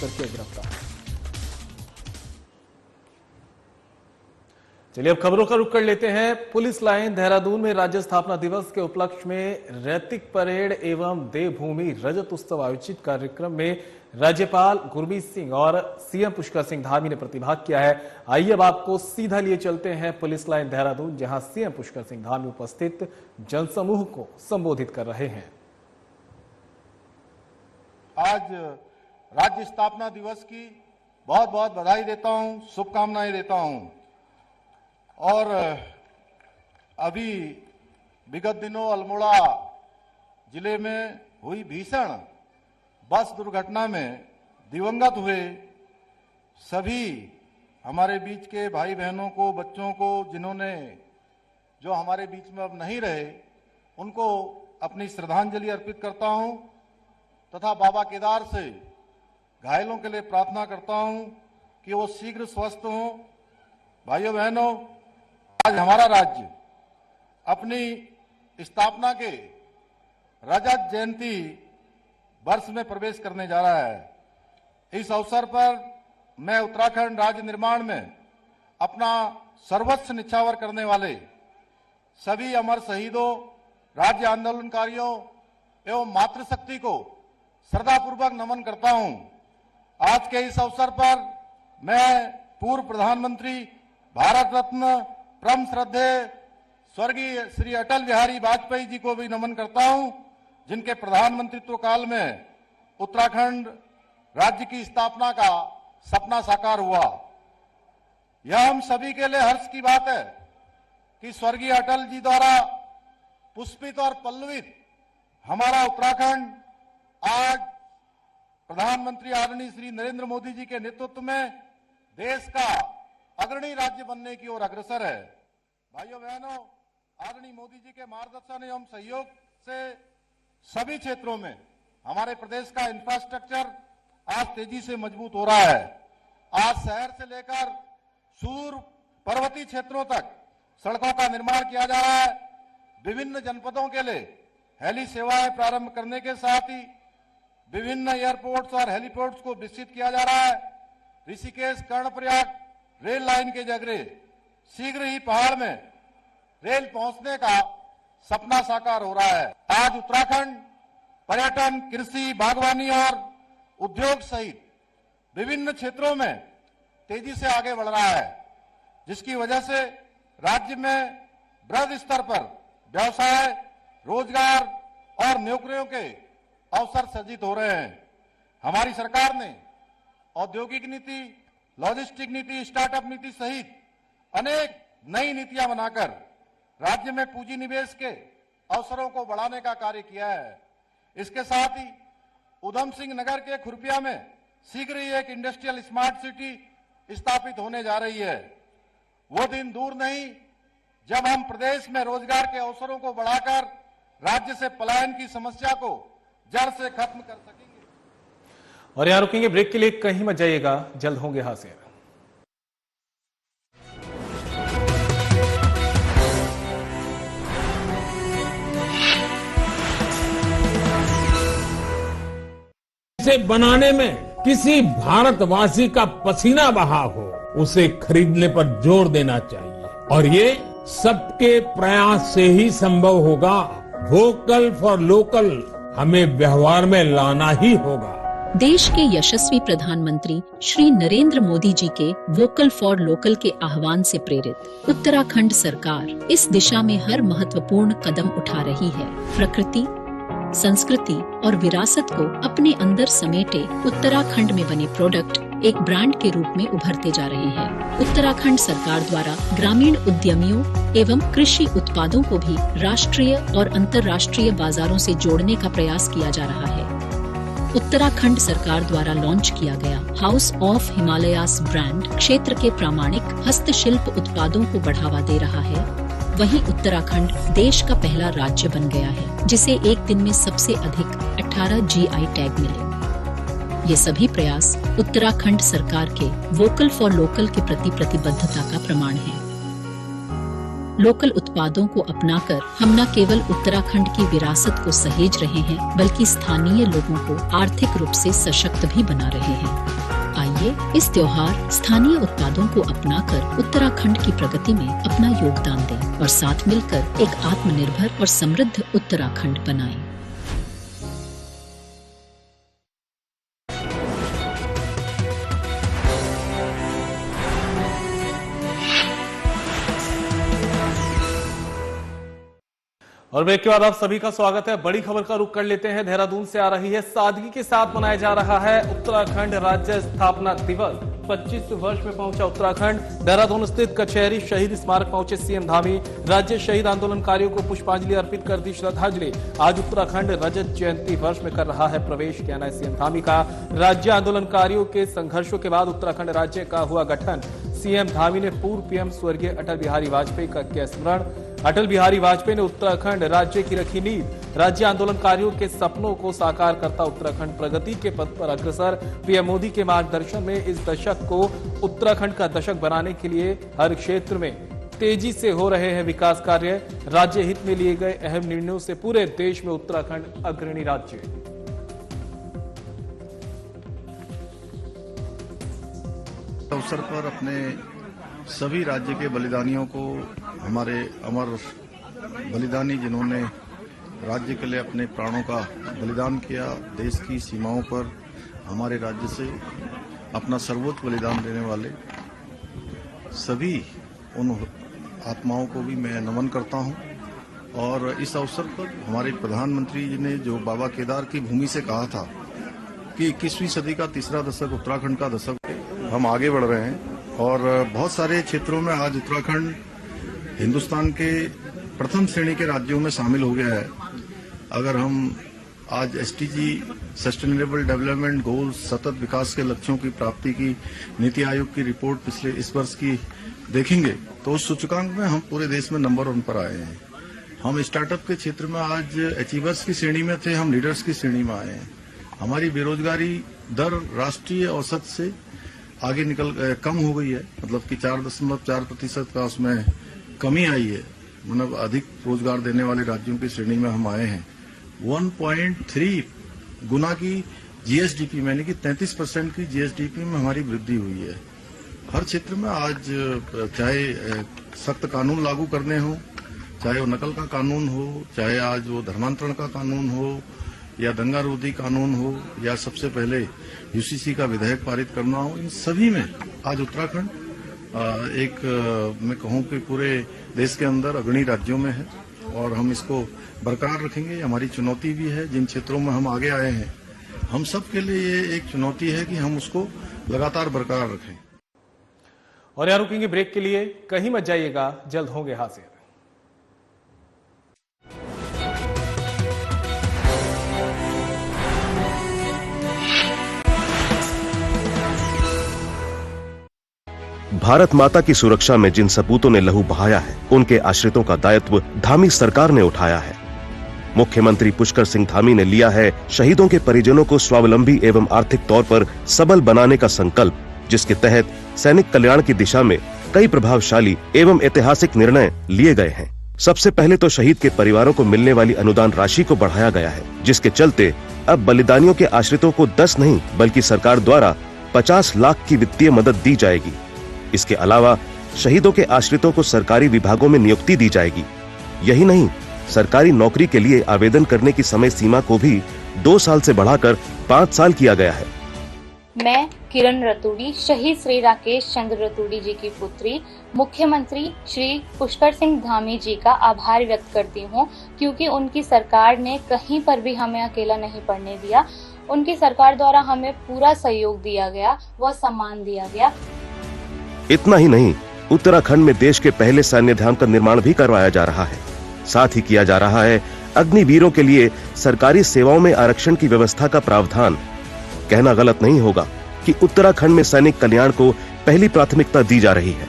करके गिरफ्तार। चलिए अब खबरों का रुख कर लेते हैं। पुलिस लाइन देहरादून में राज्य स्थापना दिवस के उपलक्ष्य में रैतिक परेड एवं देवभूमि रजत उत्सव आयोजित कार्यक्रम में राज्यपाल गुरमीत सिंह और सीएम पुष्कर सिंह धामी ने प्रतिभाग किया है। आइए अब आपको सीधा लिए चलते हैं पुलिस लाइन देहरादून, जहां सीएम पुष्कर सिंह धामी उपस्थित जनसमूह को संबोधित कर रहे हैं। आज राज्य स्थापना दिवस की बहुत बहुत बधाई देता हूं, शुभकामनाएं देता हूं। और अभी विगत दिनों अल्मोड़ा जिले में हुई भीषण बस दुर्घटना में दिवंगत हुए सभी हमारे बीच के भाई बहनों को, बच्चों को, जिन्होंने जो हमारे बीच में अब नहीं रहे, उनको अपनी श्रद्धांजलि अर्पित करता हूं तथा बाबा केदार से घायलों के लिए प्रार्थना करता हूं कि वो शीघ्र स्वस्थ हों। भाइयों बहनों, आज हमारा राज्य अपनी स्थापना के रजत जयंती वर्ष में प्रवेश करने जा रहा है। इस अवसर पर मैं उत्तराखंड राज्य निर्माण में अपना सर्वस्व निछावर करने वाले सभी अमर शहीदों, राज्य आंदोलनकारियों एवं मातृशक्ति को श्रद्धापूर्वक नमन करता हूं। आज के इस अवसर पर मैं पूर्व प्रधानमंत्री, भारत रत्न, परम श्रद्धेय स्वर्गीय श्री अटल बिहारी वाजपेयी जी को भी नमन करता हूं, जिनके प्रधानमंत्रित्व काल में उत्तराखंड राज्य की स्थापना का सपना साकार हुआ। यह हम सभी के लिए हर्ष की बात है कि स्वर्गीय अटल जी द्वारा पुष्पित और पल्लवित हमारा उत्तराखंड आज प्रधानमंत्री आदरणीय श्री नरेंद्र मोदी जी के नेतृत्व में देश का अग्रणी राज्य बनने की ओर अग्रसर है। भाइयों बहनों, आदरणीय मोदी जी के मार्गदर्शन एवं सहयोग से सभी क्षेत्रों में हमारे प्रदेश का इंफ्रास्ट्रक्चर आज तेजी से मजबूत हो रहा है। आज शहर से लेकर सुदूर पर्वतीय क्षेत्रों तक सड़कों का निर्माण किया जा रहा है। विभिन्न जनपदों के लिए हेली सेवाएं प्रारंभ करने के साथ ही विभिन्न एयरपोर्ट्स और हेलीपोर्ट्स को विकसित किया जा रहा है। ऋषिकेश कर्णप्रयाग रेल लाइन के जरिए शीघ्र ही पहाड़ में रेल पहुंचने का सपना साकार हो रहा है। आज उत्तराखंड पर्यटन, कृषि, बागवानी और उद्योग सहित विभिन्न क्षेत्रों में तेजी से आगे बढ़ रहा है, जिसकी वजह से राज्य में बृहद स्तर पर व्यवसाय, रोजगार और नौकरियों के अवसर सृजित हो रहे हैं। हमारी सरकार ने औद्योगिक नीति, लॉजिस्टिक नीति, स्टार्टअप नीति सहित अनेक नई नीतियां बनाकर राज्य में पूंजी निवेश के अवसरों को बढ़ाने का कार्य किया है। इसके साथ ही उधम सिंह नगर के खुरपिया में शीघ्र ही एक इंडस्ट्रियल स्मार्ट सिटी स्थापित होने जा रही है। वो दिन दूर नहीं जब हम प्रदेश में रोजगार के अवसरों को बढ़ाकर राज्य से पलायन की समस्या को जड़ से खत्म कर सकेंगे। और यहां रुकेंगे ब्रेक के लिए, कहीं मत जाइएगा, जल्द होंगे हाजिर। इसे बनाने में किसी भारतवासी का पसीना बहा हो, उसे खरीदने पर जोर देना चाहिए और ये सबके प्रयास से ही संभव होगा। वोकल फॉर लोकल हमें व्यवहार में लाना ही होगा। देश के यशस्वी प्रधानमंत्री श्री नरेंद्र मोदी जी के वोकल फॉर लोकल के आह्वान से प्रेरित उत्तराखंड सरकार इस दिशा में हर महत्वपूर्ण कदम उठा रही है। प्रकृति, संस्कृति और विरासत को अपने अंदर समेटे उत्तराखंड में बने प्रोडक्ट एक ब्रांड के रूप में उभरते जा रहे हैं। उत्तराखंड सरकार द्वारा ग्रामीण उद्यमियों एवं कृषि उत्पादों को भी राष्ट्रीय और अंतर्राष्ट्रीय बाजारों से जोड़ने का प्रयास किया जा रहा है। उत्तराखंड सरकार द्वारा लॉन्च किया गया हाउस ऑफ हिमालयास ब्रांड क्षेत्र के प्रामाणिक हस्तशिल्प उत्पादों को बढ़ावा दे रहा है। वहीं उत्तराखंड देश का पहला राज्य बन गया है जिसे एक दिन में सबसे अधिक 18 GI टैग मिले। ये सभी प्रयास उत्तराखंड सरकार के वोकल फॉर लोकल के प्रति प्रतिबद्धता का प्रमाण है। लोकल उत्पादों को अपनाकर हम न केवल उत्तराखंड की विरासत को सहेज रहे हैं, बल्कि स्थानीय लोगों को आर्थिक रूप से सशक्त भी बना रहे हैं। आइए इस त्योहार स्थानीय उत्पादों को अपनाकर उत्तराखंड की प्रगति में अपना योगदान दें और साथ मिलकर एक आत्मनिर्भर और समृद्ध उत्तराखंड बनाएं। और ब्रेक के बाद आप सभी का स्वागत है। बड़ी खबर का रुख कर लेते हैं। देहरादून से आ रही है। सादगी के साथ मनाया जा रहा है उत्तराखंड राज्य स्थापना दिवस। 25 वर्ष में पहुंचा उत्तराखंड। देहरादून स्थित कचहरी शहीद स्मारक पहुंचे सीएम धामी। राज्य शहीद आंदोलनकारियों को पुष्पांजलि अर्पित कर दी श्रद्धांजलि। आज उत्तराखंड रजत जयंती वर्ष में कर रहा है प्रवेश, कहना है सीएम धामी का। राज्य आंदोलनकारियों के संघर्षों के बाद उत्तराखंड राज्य का हुआ गठन। सीएम धामी ने पूर्व पीएम स्वर्गीय अटल बिहारी वाजपेयी का किया स्मरण। अटल बिहारी वाजपेयी ने उत्तराखंड राज्य की रखी नींव। राज्य आंदोलनकारियों के सपनों को साकार करता उत्तराखंड प्रगति के पथ पर अग्रसर। पीएम मोदी के मार्गदर्शन में इस दशक को उत्तराखंड का दशक बनाने के लिए हर क्षेत्र में तेजी से हो रहे हैं विकास कार्य। राज्य हित में लिए गए अहम निर्णयों से पूरे देश में उत्तराखंड अग्रणी राज्य। अवसर पर अपने सभी राज्य के बलिदानियों को, हमारे अमर बलिदानी जिन्होंने राज्य के लिए अपने प्राणों का बलिदान किया, देश की सीमाओं पर हमारे राज्य से अपना सर्वोच्च बलिदान देने वाले सभी उन आत्माओं को भी मैं नमन करता हूं। और इस अवसर पर हमारे प्रधानमंत्री जी ने जो बाबा केदार की भूमि से कहा था कि 21वीं सदी का तीसरा दशक उत्तराखंड का दशक, हम आगे बढ़ रहे हैं और बहुत सारे क्षेत्रों में आज उत्तराखंड हिंदुस्तान के प्रथम श्रेणी के राज्यों में शामिल हो गया है। अगर हम आज एसडीजी सस्टेनेबल डेवलपमेंट गोल्स, सतत विकास के लक्ष्यों की प्राप्ति की नीति आयोग की रिपोर्ट पिछले इस वर्ष की देखेंगे तो उस सूचकांक में हम पूरे देश में नंबर 1 पर आए हैं। हम स्टार्टअप के क्षेत्र में आज अचीवर्स की श्रेणी में थे, हम लीडर्स की श्रेणी में आए हैं। हमारी बेरोजगारी दर राष्ट्रीय औसत से आगे कम हो गई है, मतलब कि 4.4% का उसमें कमी आई है। मतलब अधिक रोजगार देने वाले राज्यों की श्रेणी में हम आए हैं। 1.3 गुना की जीएसडीपी, यानी कि 33% की जीएसडीपी में हमारी वृद्धि हुई है। हर क्षेत्र में आज चाहे सख्त कानून लागू करने हो, चाहे वो नकल का कानून हो, चाहे आज वो धर्मांतरण का कानून हो या दंगारोधी कानून हो, या सबसे पहले यूसीसी का विधेयक पारित करना हो, इन सभी में आज उत्तराखंड मैं कहूं कि पूरे देश के अंदर अग्रणी राज्यों में है और हम इसको बरकरार रखेंगे। हमारी चुनौती भी है, जिन क्षेत्रों में हम आगे आए हैं हम सब के लिए ये एक चुनौती है कि हम उसको लगातार बरकरार रखें। और यहाँ रुकेंगे ब्रेक के लिए, कहीं मत जाइएगा, जल्द होंगे हाजिर। भारत माता की सुरक्षा में जिन सपूतों ने लहू बहाया है, उनके आश्रितों का दायित्व धामी सरकार ने उठाया है। मुख्यमंत्री पुष्कर सिंह धामी ने लिया है शहीदों के परिजनों को स्वावलंबी एवं आर्थिक तौर पर सबल बनाने का संकल्प, जिसके तहत सैनिक कल्याण की दिशा में कई प्रभावशाली एवं ऐतिहासिक निर्णय लिए गए हैं। सबसे पहले तो शहीद के परिवारों को मिलने वाली अनुदान राशि को बढ़ाया गया है, जिसके चलते अब बलिदानियों के आश्रितों को 10 नहीं बल्कि सरकार द्वारा 50 लाख की वित्तीय मदद दी जाएगी। इसके अलावा शहीदों के आश्रितों को सरकारी विभागों में नियुक्ति दी जाएगी। यही नहीं, सरकारी नौकरी के लिए आवेदन करने की समय सीमा को भी 2 साल से बढ़ाकर 5 साल किया गया है। मैं किरण रतूड़ी, शहीद श्री राकेश चंद्र रतूड़ी जी की पुत्री, मुख्यमंत्री श्री पुष्कर सिंह धामी जी का आभार व्यक्त करती हूँ, क्योंकि उनकी सरकार ने कहीं पर भी हमें अकेला नहीं पड़ने दिया। उनकी सरकार द्वारा हमें पूरा सहयोग दिया गया, व सम्मान दिया गया। इतना ही नहीं, उत्तराखंड में देश के पहले सैन्य धाम का निर्माण भी करवाया जा रहा है। साथ ही किया जा रहा है अग्निवीरों के लिए सरकारी सेवाओं में आरक्षण की व्यवस्था का प्रावधान। कहना गलत नहीं होगा कि उत्तराखंड में सैनिक कल्याण को पहली प्राथमिकता दी जा रही है।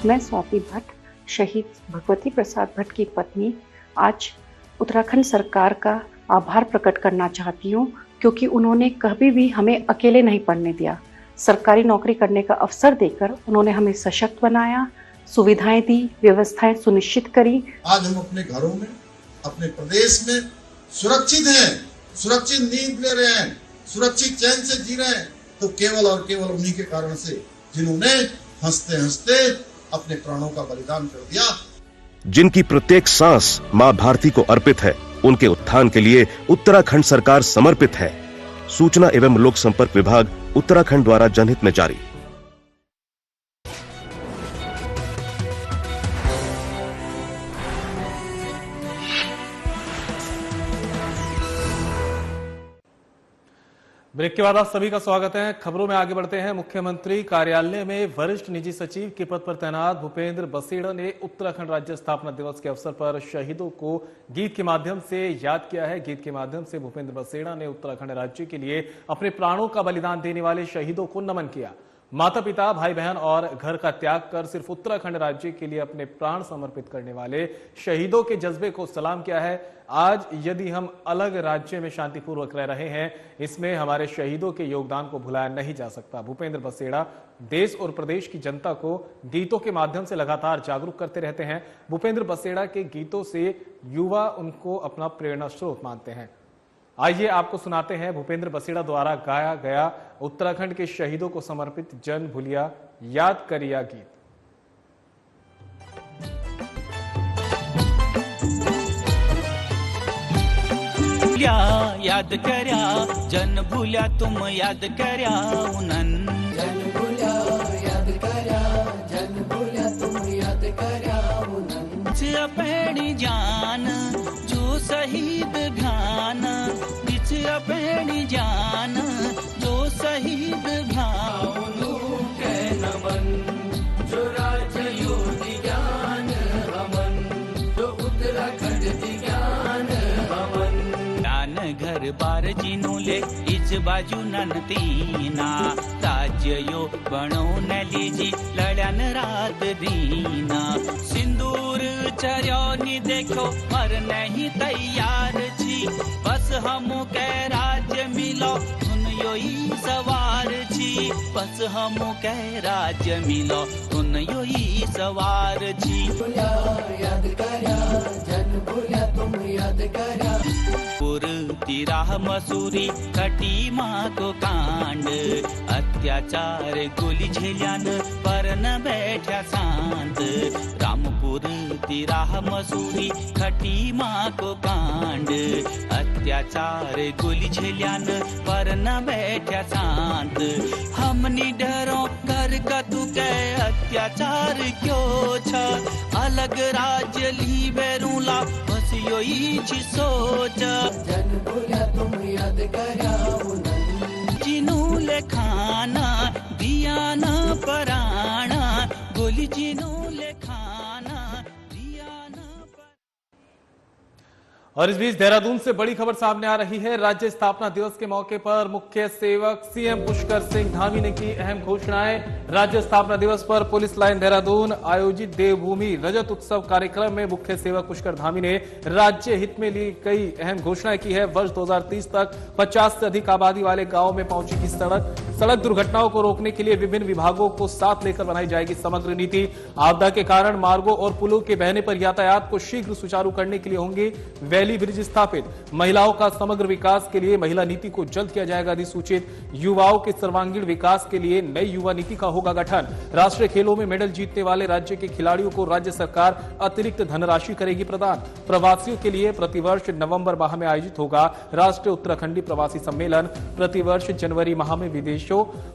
मैं स्वाति भट्ट, शहीद भगवती प्रसाद भट्ट की पत्नी, आज उत्तराखंड सरकार का आभार प्रकट करना चाहती हूँ, क्योंकि उन्होंने कभी भी हमें अकेले नहीं पड़ने दिया। सरकारी नौकरी करने का अवसर देकर उन्होंने हमें सशक्त बनाया, सुविधाएं दी, व्यवस्थाएं सुनिश्चित करी। आज हम अपने घरों में, अपने प्रदेश में सुरक्षित हैं, सुरक्षित नींद ले रहे हैं, सुरक्षित चैन से जी रहे हैं, तो केवल और केवल उन्हीं के कारण से जिन्होंने हंसते हंसते अपने प्राणों का बलिदान कर दिया। जिनकी प्रत्येक सांस मां भारती को अर्पित है, उनके उत्थान के लिए उत्तराखंड सरकार समर्पित है। सूचना एवं लोक संपर्क विभाग उत्तराखंड द्वारा जनहित में जारी। ब्रेक के बाद आप सभी का स्वागत है। खबरों में आगे बढ़ते हैं। मुख्यमंत्री कार्यालय में वरिष्ठ निजी सचिव के पद पर तैनात भूपेंद्र बसेड़ा ने उत्तराखंड राज्य स्थापना दिवस के अवसर पर शहीदों को गीत के माध्यम से याद किया है। गीत के माध्यम से भूपेंद्र बसेड़ा ने उत्तराखंड राज्य के लिए अपने प्राणों का बलिदान देने वाले शहीदों को नमन किया। माता पिता, भाई बहन और घर का त्याग कर सिर्फ उत्तराखंड राज्य के लिए अपने प्राण समर्पित करने वाले शहीदों के जज्बे को सलाम किया है। आज यदि हम अलग राज्य में शांतिपूर्वक रह रहे हैं, इसमें हमारे शहीदों के योगदान को भुलाया नहीं जा सकता। भूपेंद्र बसेड़ा देश और प्रदेश की जनता को गीतों के माध्यम से लगातार जागरूक करते रहते हैं। भूपेंद्र बसेड़ा के गीतों से युवा उनको अपना प्रेरणा स्रोत मानते हैं। आइए आपको सुनाते हैं भूपेंद्र बसेड़ा द्वारा गाया गया उत्तराखंड के शहीदों को समर्पित जन भूलिया याद करिया गीत। याद कर्या जन भूल्या तुम याद कर्या उनन जन भूल्या याद कर्या जन भूल्या तुम याद कर्या उनन अपनी जान जो शहीद ध्यान बिच अपनी जान जो शहीद ध्यान के नमन जो राज्य योगी ज्ञान हमन जो उत्तराखंड ज्ञान हमन घर बार जिनूले इस बाजू ननतीना राज्य यो बणो न लीजी लड़न रात दीना सिंदूर चर्योनी देखो पर नहीं तैयार छी बस हम के राज्य मिलो उन योई सवार छी बस हम के राज्य मिलो उन योई सवार छी याद कर्या जन भूल्या तुम याद कर्या तिराह मसूरी कटी माँ को कांड अत्याचार गोली झेल्यान पर न बैठा शांत रामपुर तिराह मसूरी खटी माँ को कांड अत्याचार गोली झेल्यान पर न बैठा शांत हमनी डरो कर कतु के अत्याचार क्यों छ अलग राज्य ली बेरूला बस योई छी सोच जन भूल्या तुम याद कर्या जिनू लेखाना दिया न पराणा गोली जिनू लेखाना दिया न और इस बीच देहरादून से बड़ी खबर सामने आ रही है। राज्य स्थापना दिवस के मौके पर मुख्य सेवक सीएम पुष्कर सिंह धामी ने की अहम घोषणाएं। राज्य स्थापना दिवस पर पुलिस लाइन देहरादून आयोजित देवभूमि रजत उत्सव कार्यक्रम में मुख्य सेवक पुष्कर धामी ने राज्य हित में ली कई अहम घोषणाएं की है। वर्ष 2030 तक 50 से अधिक आबादी वाले गाँव में पहुंचेगी सड़क दुर्घटनाओं को रोकने के लिए विभिन्न विभागों को साथ लेकर बनाई जाएगी समग्र नीति। आपदा के कारण मार्गों और पुलों के बहने पर यातायात को शीघ्र सुचारू करने के लिए होंगे वैली ब्रिज स्थापित। महिलाओं का समग्र विकास के लिए महिला नीति को जल्द किया जाएगा अधिसूचित। युवाओं के सर्वांगीण विकास के लिए नई युवा नीति का होगा गठन। राष्ट्रीय खेलों में मेडल जीतने वाले राज्य के खिलाड़ियों को राज्य सरकार अतिरिक्त धनराशि करेगी प्रदान। प्रवासियों के लिए प्रतिवर्ष नवंबर माह में आयोजित होगा राष्ट्रीय उत्तराखंडी प्रवासी सम्मेलन। प्रतिवर्ष जनवरी माह में विदेशों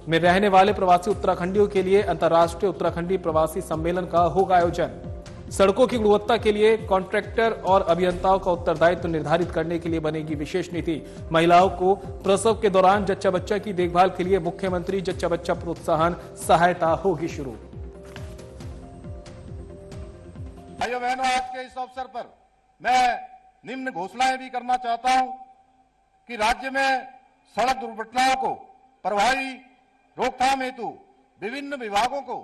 में रहने वाले प्रवासी उत्तराखंडियों के लिए अंतर्राष्ट्रीय उत्तराखंडी प्रवासी सम्मेलन का होगा आयोजन। सड़कों की गुणवत्ता के लिए कॉन्ट्रैक्टर और अभियंताओं का उत्तरदायित्व निर्धारित करने के लिए बनेगी विशेष नीति। महिलाओं को प्रसव के दौरान जच्चा बच्चा की देखभाल के लिए मुख्यमंत्री जच्चा बच्चा प्रोत्साहन सहायता होगी शुरू। भाइयों बहनों, आज के इस अवसर पर मैं निम्न घोषणाएं भी करना चाहता हूं कि राज्य में सड़क दुर्घटनाओं को प्रभावी रोकथाम हेतु विभिन्न विभागों को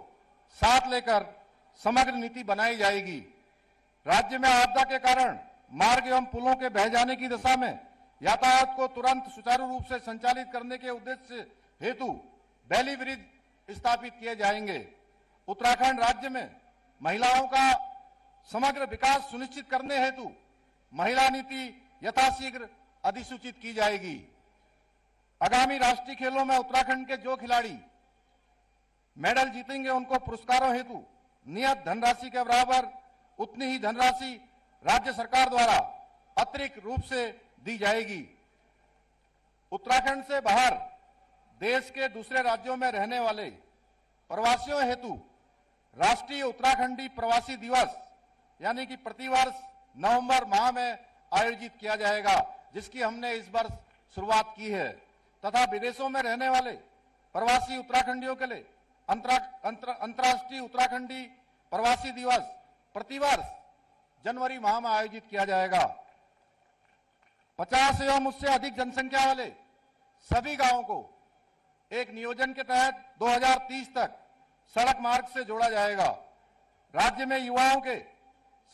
साथ लेकर समग्र नीति बनाई जाएगी। राज्य में आपदा के कारण मार्ग एवं पुलों के बह जाने की दशा में यातायात को तुरंत सुचारू रूप से संचालित करने के उद्देश्य हेतु वैली ब्रिज स्थापित किए जाएंगे। उत्तराखंड राज्य में महिलाओं का समग्र विकास सुनिश्चित करने हेतु महिला नीति यथाशीघ्र अधिसूचित की जाएगी। आगामी राष्ट्रीय खेलों में उत्तराखंड के जो खिलाड़ी मेडल जीतेंगे उनको पुरस्कारों हेतु नियत धनराशि के बराबर उतनी ही धनराशि राज्य सरकार द्वारा अतिरिक्त रूप से दी जाएगी। उत्तराखंड से बाहर देश के दूसरे राज्यों में रहने वाले प्रवासियों हेतु राष्ट्रीय उत्तराखंडी प्रवासी दिवस यानी कि प्रतिवर्ष नवंबर माह में आयोजित किया जाएगा, जिसकी हमने इस वर्ष शुरुआत की है, तथा विदेशों में रहने वाले प्रवासी उत्तराखंडियों के लिए अंतर्राष्ट्रीय उत्तराखंडी प्रवासी दिवस प्रतिवर्ष जनवरी माह में आयोजित किया जाएगा। 50 एवं उससे अधिक जनसंख्या वाले सभी गांवों को एक नियोजन के तहत 2030 तक सड़क मार्ग से जोड़ा जाएगा। राज्य में युवाओं के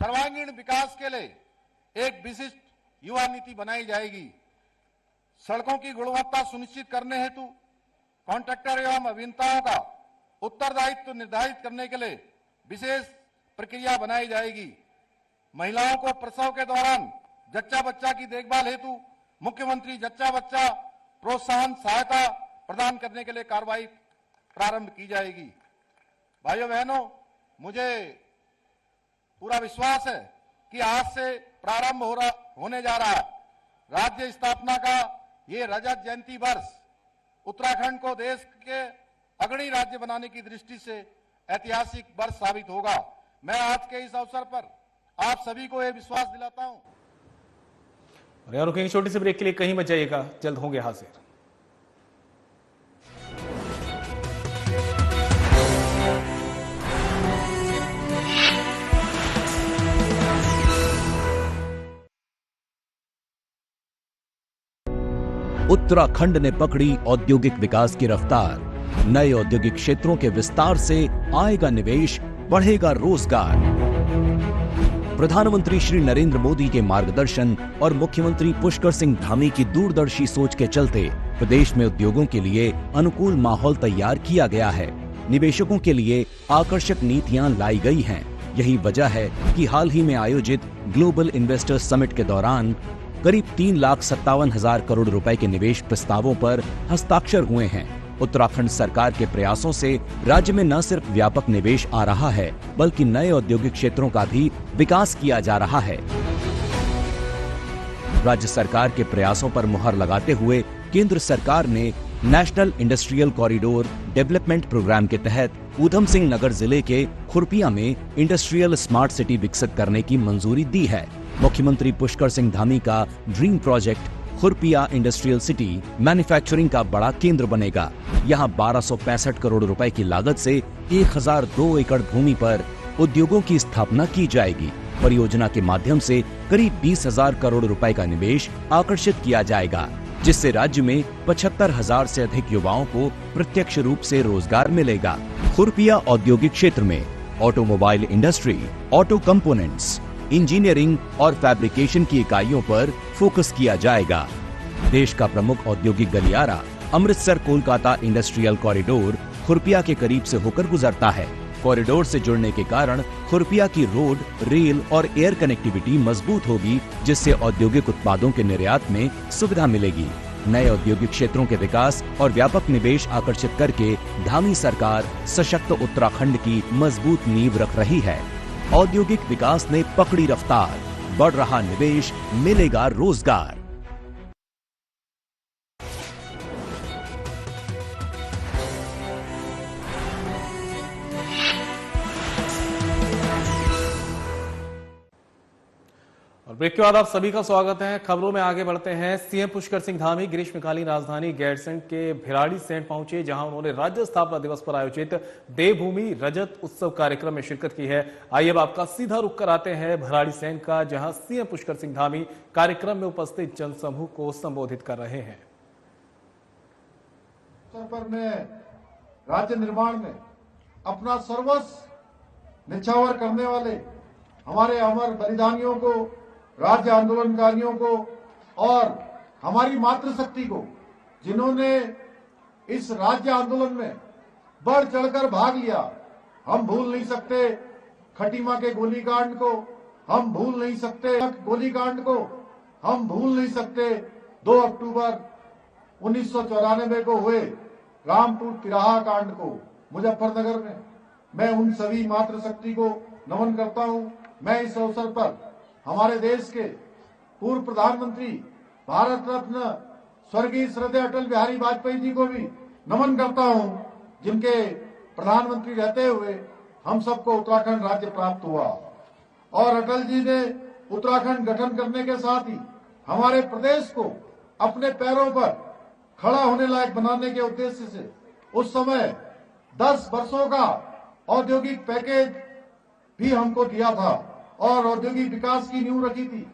सर्वांगीण विकास के लिए एक विशिष्ट युवा नीति बनाई जाएगी। सड़कों की गुणवत्ता सुनिश्चित करने हेतु कॉन्ट्रैक्टर एवं अभियंताओं का उत्तरदायित्व निर्धारित करने के लिए विशेष प्रक्रिया बनाई जाएगी। महिलाओं को प्रसव के दौरान जच्चा बच्चा की देखभाल हेतु मुख्यमंत्री जच्चा बच्चा प्रोत्साहन सहायता प्रदान करने के लिए कार्रवाई प्रारंभ की जाएगी। भाइयों बहनों, मुझे पूरा विश्वास है कि आज से प्रारंभ होने जा रहा राज्य स्थापना का ये रजत जयंती वर्ष उत्तराखंड को देश के अग्रणी राज्य बनाने की दृष्टि से ऐतिहासिक वर्ष साबित होगा। मैं आज के इस अवसर पर आप सभी को यह विश्वास दिलाता हूं। और यार रुकेंगे छोटी सी ब्रेक के लिए, कहीं मत जाइएगा, जल्द होंगे हाजिर। उत्तराखंड ने पकड़ी औद्योगिक विकास की रफ्तार। नए औद्योगिक क्षेत्रों के विस्तार से आएगा निवेश, बढ़ेगा रोजगार। प्रधानमंत्री श्री नरेंद्र मोदी के मार्गदर्शन और मुख्यमंत्री पुष्कर सिंह धामी की दूरदर्शी सोच के चलते प्रदेश में उद्योगों के लिए अनुकूल माहौल तैयार किया गया है। निवेशकों के लिए आकर्षक नीतियां लाई गई हैं। यही वजह है कि हाल ही में आयोजित ग्लोबल इन्वेस्टर्स समिट के दौरान करीब 3,57,000 करोड़ रुपए के निवेश प्रस्तावों पर हस्ताक्षर हुए हैं। उत्तराखंड सरकार के प्रयासों से राज्य में न सिर्फ व्यापक निवेश आ रहा है, बल्कि नए औद्योगिक क्षेत्रों का भी विकास किया जा रहा है। राज्य सरकार के प्रयासों पर मुहर लगाते हुए केंद्र सरकार ने national industrial corridor development programme के तहत ऊधम सिंह नगर जिले के खुरपिया में इंडस्ट्रियल स्मार्ट सिटी विकसित करने की मंजूरी दी है। मुख्यमंत्री पुष्कर सिंह धामी का dream project Khurpia industrial city manufacturing का बड़ा केंद्र बनेगा। यहाँ 1265 करोड़ रुपए की लागत से 1002 एकड़ भूमि पर उद्योगों की स्थापना की जाएगी। परियोजना के माध्यम से करीब 20,000 करोड़ रुपए का निवेश आकर्षित किया जाएगा, जिससे राज्य में 75,000 से अधिक युवाओं को प्रत्यक्ष रूप से रोजगार मिलेगा। खुरपिया औद्योगिक क्षेत्र में automobile industry, auto components, engineering और फैब्रिकेशन की इकाइयों पर फोकस किया जाएगा। देश का प्रमुख औद्योगिक गलियारा अमृतसर कोलकाता इंडस्ट्रियल कॉरिडोर खुरपिया के करीब से होकर गुजरता है। कॉरिडोर से जुड़ने के कारण खुरपिया की रोड, रेल और एयर कनेक्टिविटी मजबूत होगी, जिससे औद्योगिक उत्पादों के निर्यात में सुविधा मिलेगी। नए औद्योगिक क्षेत्रों के विकास और व्यापक निवेश आकर्षित करके धामी सरकार सशक्त उत्तराखंड की मजबूत नींव रख रही है। औद्योगिक विकास ने पकड़ी रफ्तार, बढ़ रहा निवेश, मिलेगा रोजगार। और ब्रेक के बाद आप सभी का स्वागत है। खबरों में आगे बढ़ते हैं। सीएम पुष्कर सिंह धामी ग्रीष्मकालीन राजधानी गैरसैंण के भिराड़ीसैंण पहुंचे, जहां उन्होंने राज्य स्थापना दिवस पर आयोजित देवभूमि रजत उत्सव कार्यक्रम में शिरकत की है। आइए अब आपका सीधा रुख कराते हैं भिराड़ीसैंण का, जहां सीएम पुष्कर सिंह धामी कार्यक्रम में उपस्थित जनसमूह को संबोधित कर रहे हैं। राज्य निर्माण में अपना सर्वस्व निछावर करने वाले हमारे अमर बलिदानियों को, राज्य आंदोलनकारियों को और हमारी मातृशक्ति को, जिन्होंने इस राज्य आंदोलन में बढ़ चढ़कर भाग लिया, हम भूल नहीं सकते। खटीमा के गोलीकांड को हम भूल नहीं सकते। गोलीकांड को हम भूल नहीं सकते। 2 अक्टूबर 1994 को हुए रामपुर तिराहा कांड को मुजफ्फरनगर में मैं उन सभी मातृशक्ति को नमन करता हूं। मैं इस अवसर पर हमारे देश के पूर्व प्रधानमंत्री भारत रत्न स्वर्गीय श्रद्धेय अटल बिहारी वाजपेयी जी को भी नमन करता हूं, जिनके प्रधानमंत्री रहते हुए हम सबको उत्तराखंड राज्य प्राप्त हुआ। और अटल जी ने उत्तराखंड गठन करने के साथ ही हमारे प्रदेश को अपने पैरों पर खड़ा होने लायक बनाने के उद्देश्य से उस समय 10 वर्षों का औद्योगिक पैकेज भी हमको दिया था और औद्योगिक विकास की नींव रखी थी।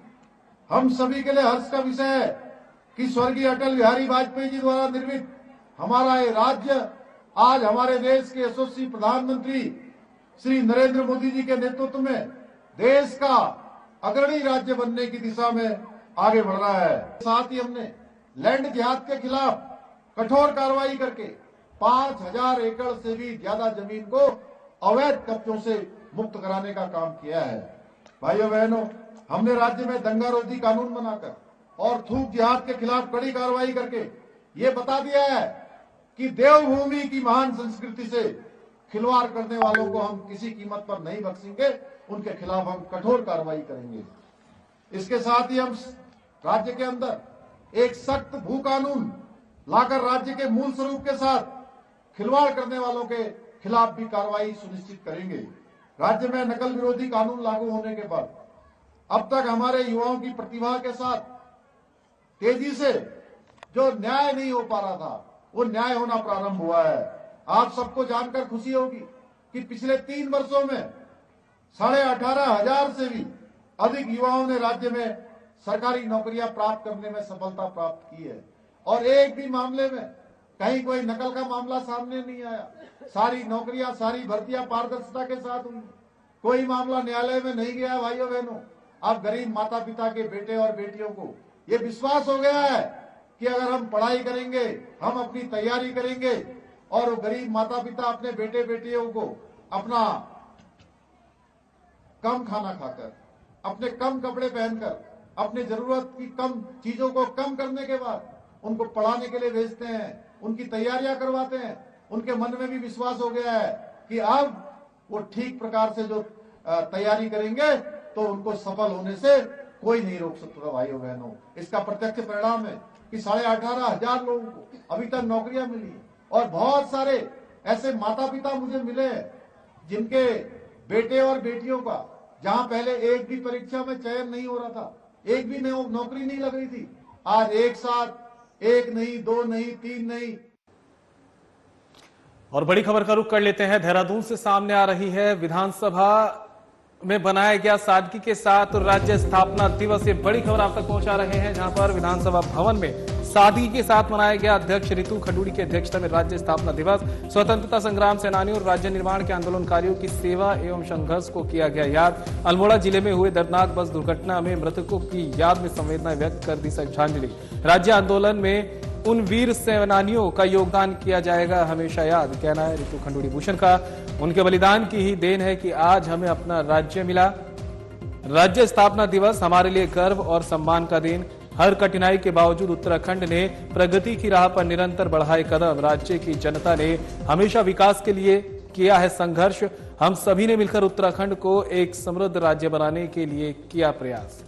हम सभी के लिए हर्ष का विषय है कि स्वर्गीय अटल बिहारी वाजपेयी जी द्वारा निर्मित हमारा ये राज्य आज हमारे देश के यशस्वी प्रधानमंत्री श्री नरेंद्र मोदी जी के नेतृत्व में देश का अग्रणी राज्य बनने की दिशा में आगे बढ़ रहा है। साथ ही हमने लैंड जिहाद के खिलाफ कठोर कार्रवाई करके 5000 एकड़ से भी ज्यादा जमीन को अवैध कब्जों से मुक्त कराने का काम किया है। भाइयों बहनों, हमने राज्य में दंगा रोधी कानून बनाकर और थूक जिहाद के खिलाफ कड़ी कार्रवाई करके ये बता दिया है कि देवभूमि की महान संस्कृति से खिलवाड़ करने वालों को हम किसी कीमत पर नहीं बख्शेंगे, उनके खिलाफ हम कठोर कार्रवाई करेंगे। इसके साथ ही हम राज्य के अंदर एक सख्त भू कानून लाकर राज्य के मूल स्वरूप के साथ खिलवाड़ करने वालों के खिलाफ भी कार्रवाई सुनिश्चित करेंगे। राज्य में नकल विरोधी कानून लागू होने के बाद अब तक हमारे युवाओं की प्रतिभा के साथ तेजी से जो न्याय नहीं हो पा रहा था, वो न्याय होना प्रारंभ हुआ है। आप सबको जानकर खुशी होगी कि पिछले 3 वर्षों में 18,500 से भी अधिक युवाओं ने राज्य में सरकारी नौकरियां प्राप्त करने में सफलता प्राप्त की है और एक भी मामले में कहीं कोई नकल का मामला सामने नहीं आया। सारी नौकरियां, सारी भर्तियां पारदर्शिता के साथ हुई। कोई मामला न्यायालय में नहीं गया। भाइयों बहनों, अब गरीब माता पिता के बेटे और बेटियों को ये विश्वास हो गया है कि अगर हम पढ़ाई करेंगे, हम अपनी तैयारी करेंगे और गरीब माता पिता अपने बेटे बेटियों को अपना कम खाना खाकर, अपने कम कपड़े पहनकर, अपने जरूरत की कम चीजों को कम करने के बाद उनको पढ़ाने के लिए भेजते हैं, उनकी तैयारियां करवाते हैं। उनके मन में भी विश्वास हो गया है कि अब वो ठीक प्रकार से जो तैयारी करेंगे तो उनको सफल होने से कोई नहीं रोक सकता। भाइयों बहनों, इसका प्रत्यक्ष परिणाम है कि 18,500 लोगों को अभी तक नौकरियां मिली और बहुत सारे ऐसे माता पिता मुझे मिले हैं जिनके बेटे और बेटियों का जहां पहले एक भी परीक्षा में चयन नहीं हो रहा था, एक भी नौकरी नहीं लग रही थी, आज एक साथ 1 नहीं, 2 नहीं, 3 नहीं। और बड़ी खबर का रुख कर लेते हैं। देहरादून से सामने आ रही है विधानसभा में बनाया गया सादगी के साथ राज्य स्थापना दिवस। ये बड़ी खबर आप तक पहुंचा रहे हैं, जहां पर विधानसभा भवन में सादगी के साथ मनाया गया अध्यक्ष रितु खडूड़ी की अध्यक्षता में राज्य स्थापना दिवस। स्वतंत्रता संग्राम सेनानियों और राज्य निर्माण के आंदोलनकारियों की सेवा एवं संघर्ष को किया गया याद। अल्मोड़ा जिले में हुए दर्दनाक बस दुर्घटना में मृतकों की याद में संवेदनाएं व्यक्त कर दी श्रद्धांजलि। राज्य आंदोलन में उन वीर सेनानियों का योगदान किया जाएगा हमेशा याद, कहना है रितु खंडूड़ी भूषण का। उनके बलिदान की ही देन है कि आज हमें अपना राज्य मिला। राज्य स्थापना दिवस हमारे लिए गर्व और सम्मान का दिन। हर कठिनाई के बावजूद उत्तराखंड ने प्रगति की राह पर निरंतर बढ़ाए कदम। राज्य की जनता ने हमेशा विकास के लिए किया है संघर्ष। हम सभी ने मिलकर उत्तराखंड को एक समृद्ध राज्य बनाने के लिए किया प्रयास।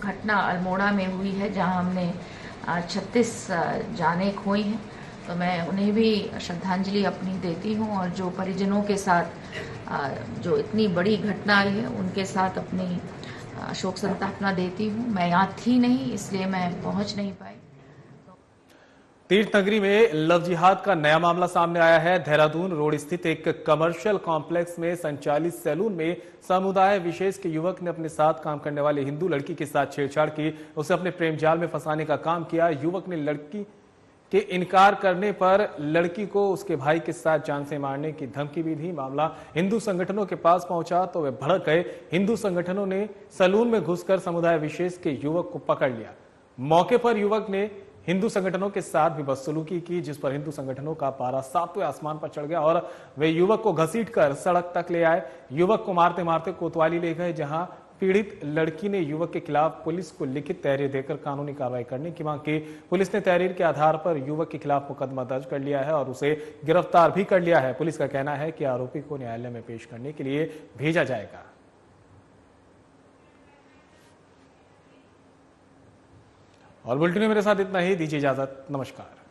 घटना अल्मोड़ा में हुई है जहां हमने 36 जानें खोई हैं, तो मैं उन्हें भी श्रद्धांजलि अपनी देती हूं और जो परिजनों के साथ जो इतनी बड़ी घटना आई है उनके साथ अपनी शोक संतापना देती हूं। मैं यहाँ थी नहीं, इसलिए मैं पहुंच नहीं पाई। तीर्थ नगरी में लव जिहाद का नया मामला सामने आया है। देहरादून रोड स्थित एक कमर्शियल कॉम्प्लेक्स में संचालित सैलून में समुदाय विशेष के युवक ने अपने साथ काम करने वाले हिंदू लड़की के साथ छेड़छाड़ की, उसे अपने प्रेम जाल में फंसाने का काम किया। युवक ने लड़की के इनकार करने पर लड़की को उसके भाई के साथ जान से मारने की धमकी भी दी। मामला हिंदू संगठनों के पास पहुंचा तो वे भड़क गए। हिंदू संगठनों ने सैलून में घुसकर समुदाय विशेष के युवक को पकड़ लिया। मौके पर युवक ने हिंदू संगठनों के साथ भी बदसलूकी की, जिस पर हिंदू संगठनों का पारा 7वें आसमान पर चढ़ गया और वे युवक को घसीटकर सड़क तक ले आए। युवक को मारते मारते कोतवाली ले गए, जहां पीड़ित लड़की ने युवक के खिलाफ पुलिस को लिखित तहरीर देकर कानूनी कार्रवाई करने की मांग की। पुलिस ने तहरीर के आधार पर युवक के खिलाफ मुकदमा दर्ज कर लिया है और उसे गिरफ्तार भी कर लिया है। पुलिस का कहना है कि आरोपी को न्यायालय में पेश करने के लिए भेजा जाएगा। और बुलेटिन में मेरे साथ इतना ही, दीजिए इजाजत, नमस्कार।